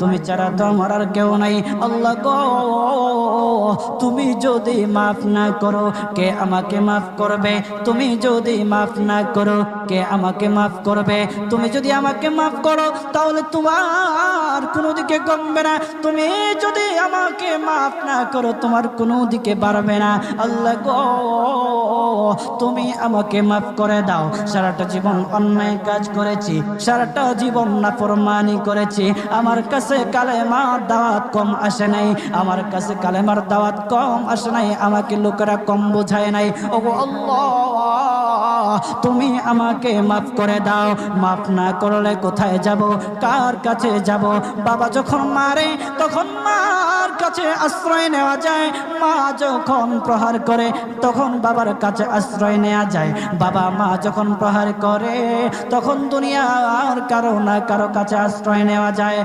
তুমি ছাড়া তো আমার আর কেউ নাই। আল্লাহ গো, তুমি যদি মাফ না করো কে আমাকে মাফ করবে? তুমি যদি মাফ না করো কে আমাকে মাফ করবে? তুমি যদি আমাকে মাফ করো তাহলে তোমার কোনো দিকে কমবে না, তুমি যদি আমাকে মাফ না করো তোমার কোনো দিকে বাড়বে না। আল্লাহ গো, তুমি আমাকে মাফ করে দাও। সারাটা জীবন অন্যায় কাজ করেছি, সারাটা জীবন নাফরমানি করেছি, আমার কাছে কালেমার দাওয়াত কম আসে নাই, আমার কাছে কালেমার দাওয়াত কম আসে নাই, আমাকে লোকেরা কম বোঝায় নাই। ওগো আল্লাহ, তুমি আমাকে মাফ করে দাও। মাফ না করলে কোথায় যাব, কার কাছে যাব? বাবা যখন মারে তখন মার কাছে আশ্রয় নেওয়া যায়, মা যখন প্রহার করে তখন বাবার কাছে আশ্রয় নেওয়া যায়, বাবা মা যখন প্রহার করে তখন দুনিয়ার কারো না কারো কাছে আশ্রয় নেওয়া যায়।